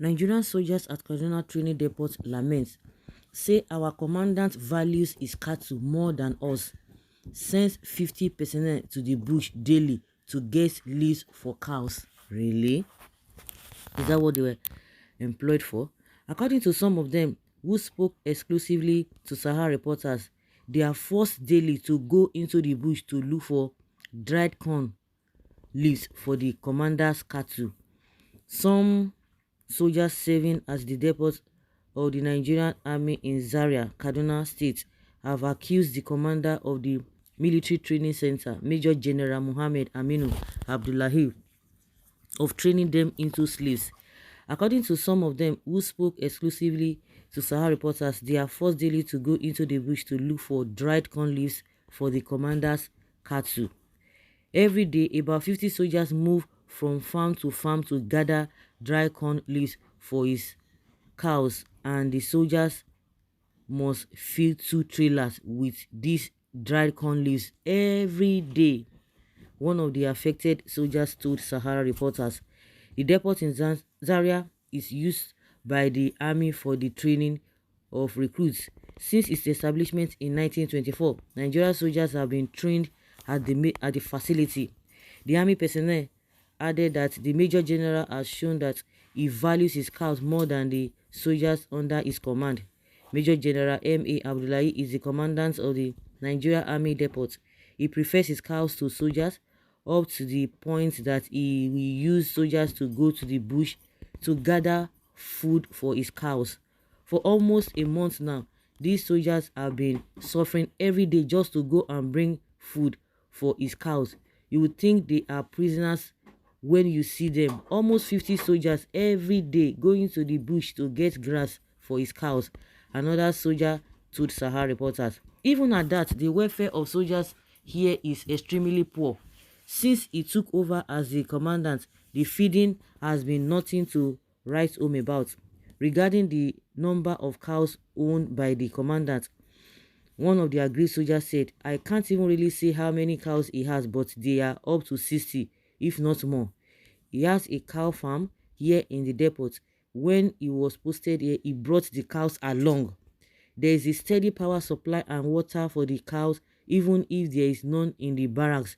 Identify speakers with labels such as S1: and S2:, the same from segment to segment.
S1: Nigerian soldiers at Kaduna training depot lament, say our commandant values his cattle more than us, sends 50 personnel to the bush daily to get leaves for cows. Really? Is that what they were employed for? According to some of them who spoke exclusively to Sahara reporters, they are forced daily to go into the bush to look for dried corn leaves for the commander's cattle. Some soldiers serving as the depot of the Nigerian Army in Zaria, Kaduna State, have accused the commander of the Military Training Center, Major General Muhammad Aminu Abdullahi, of training them into slaves. According to some of them who spoke exclusively to Sahara reporters, they are forced daily to go into the bush to look for dried corn leaves for the commander's cattle. Every day, about 50 soldiers move from farm to gather dry corn leaves for his cows, and the soldiers must fill 2 trailers with these dried corn leaves every day. One of the affected soldiers told Sahara reporters, the depot in Zaria is used by the army for the training of recruits. Since its establishment in 1924, Nigerian soldiers have been trained at the facility. The army personnel added that the Major General has shown that he values his cows more than the soldiers under his command. Major General M.A. Abdullahi is the commandant of the Nigeria Army Depot. He prefers his cows to soldiers, up to the point that he will use soldiers to go to the bush to gather food for his cows. For almost a month now, these soldiers have been suffering every day just to go and bring food for his cows. You would think they are prisoners when you see them. Almost 50 soldiers every day going to the bush to get grass for his cows. Another soldier told Sahara reporters. Even at that, the welfare of soldiers here is extremely poor. Since he took over as the commandant, the feeding has been nothing to write home about. Regarding the number of cows owned by the commandant, one of the aggrieved soldiers said, I can't even really say how many cows he has, but they are up to 60, if not more. He has a cow farm here in the depot. When he was posted here, he brought the cows along. There is a steady power supply and water for the cows, even if there is none in the barracks,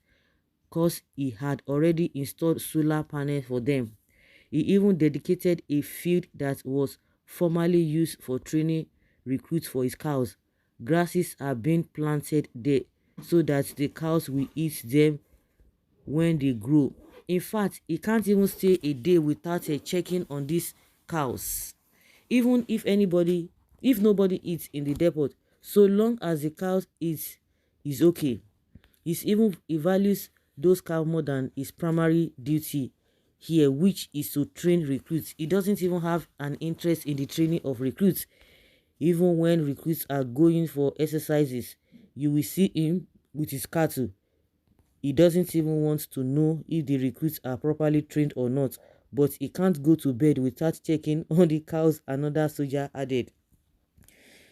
S1: because he had already installed solar panels for them. He even dedicated a field that was formerly used for training recruits for his cows. Grasses are being planted there so that the cows will eat them when they grow. In fact, he can't even stay a day without checking on these cows. Even if nobody eats in the depot, so long as the cows eat, is okay. He values those cows more than his primary duty here, which is to train recruits. He doesn't even have an interest in the training of recruits. Even when recruits are going for exercises, you will see him with his cattle. He doesn't even want to know if the recruits are properly trained or not, but he can't go to bed without checking on the cows, another soldier added.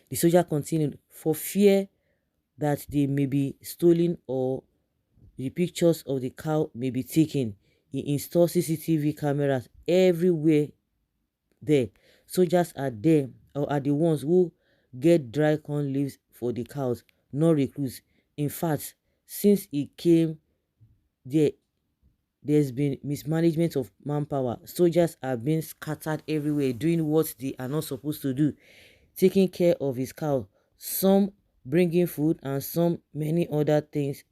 S1: The soldier continued, for fear that they may be stolen or the pictures of the cow may be taken. He installed CCTV cameras everywhere there. Soldiers are there or are the ones who get dry corn leaves for the cows, not recruits. In fact, since he came there, there's been mismanagement of manpower. Soldiers are being scattered everywhere, doing what they are not supposed to do, taking care of his cow, some bringing food and so many other things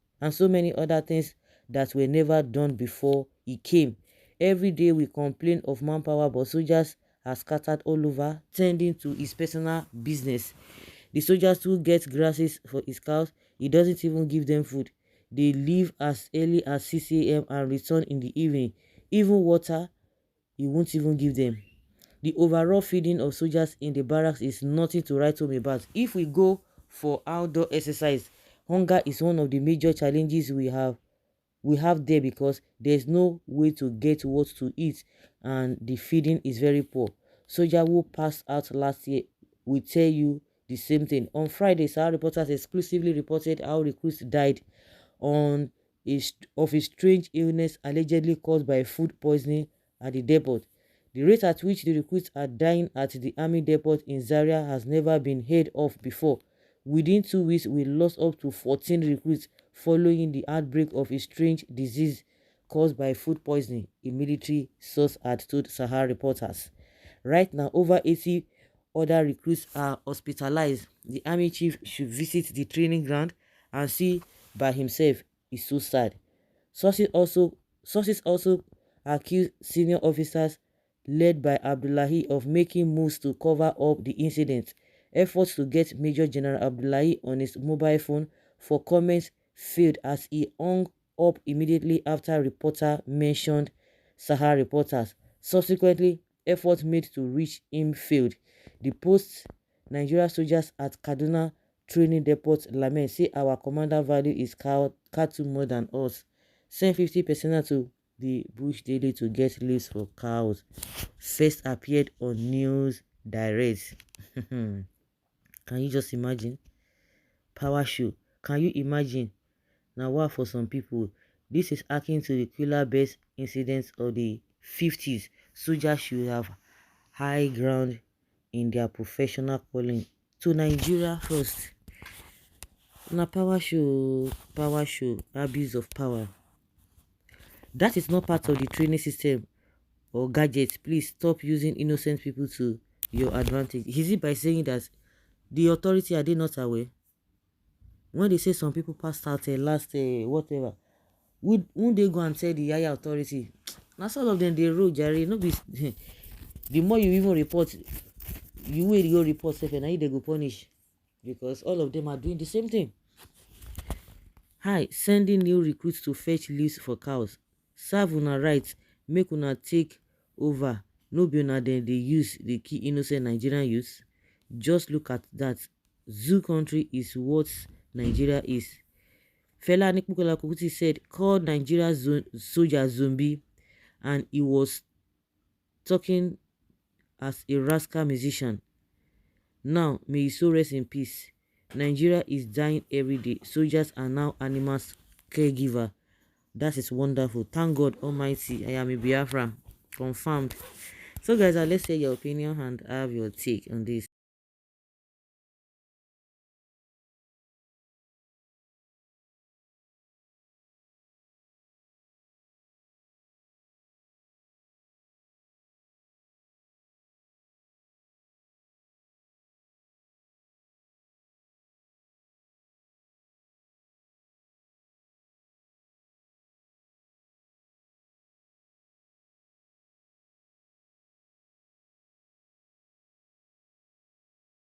S1: that were never done before he came. Every day we complain of manpower, but soldiers are scattered all over, tending to his personal business. The soldiers who get grasses for his cows, he doesn't even give them food. They leave as early as 6 a.m. and return in the evening. Even water, he won't even give them. The overall feeding of soldiers in the barracks is nothing to write home about. If we go for outdoor exercise, hunger is one of the major challenges we have there, because there's no way to get what to eat and the feeding is very poor. Soldier who passed out last year will tell you the same thing. On Friday, Sahara reporters exclusively reported how recruits died of a strange illness allegedly caused by food poisoning at the depot. The rate at which the recruits are dying at the army depot in Zaria has never been heard of before. Within 2 weeks, we lost up to 14 recruits following the outbreak of a strange disease caused by food poisoning, a military source had told Sahara reporters. Right now, over 80 other recruits are hospitalized. The army chief should visit the training ground and see by himself. It's so sad. Sources also accuse senior officers led by Abdullahi of making moves to cover up the incident. Efforts to get Major General Abdullahi on his mobile phone for comments failed as he hung up immediately after reporter mentioned Sahara reporters. Subsequently, efforts made to reach him failed. The post Nigeria soldiers at Kaduna training depot lament say our commander value is cattle more than us. Send 50% to the bush daily to get leaves for cows. First appeared on News Direct. Can you just imagine? Power show. Can you imagine? Now what for some people? This is akin to the killer best incidents of the 50s. Soldiers should have high ground in their professional calling. To Nigeria first. Now power show, abuse of power. That is not part of the training system or gadgets. Please stop using innocent people to your advantage. Is it by saying that the authority are they not aware? When they say some people passed out last whatever, won't they go and tell the higher authority? Now all of them they road Jerry. No be the more you even report, you will go report safe and now they go punish because all of them are doing the same thing. Hi, sending new recruits to fetch leaves for cows. Serve una right, make una take over. No be una dem dey use the key innocent Nigerian youths. Just look at that. Zoo country is what Nigeria is. Fela Anikulapo Kuti said, called Nigeria soldier zombie, and he was talking as a rascal musician. Now, may his soul rest in peace. Nigeria is dying every day. Soldiers are now animals caregiver. That is wonderful. Thank God Almighty. I am a Biafra. Confirmed. So guys, let's hear your opinion and have your take on this.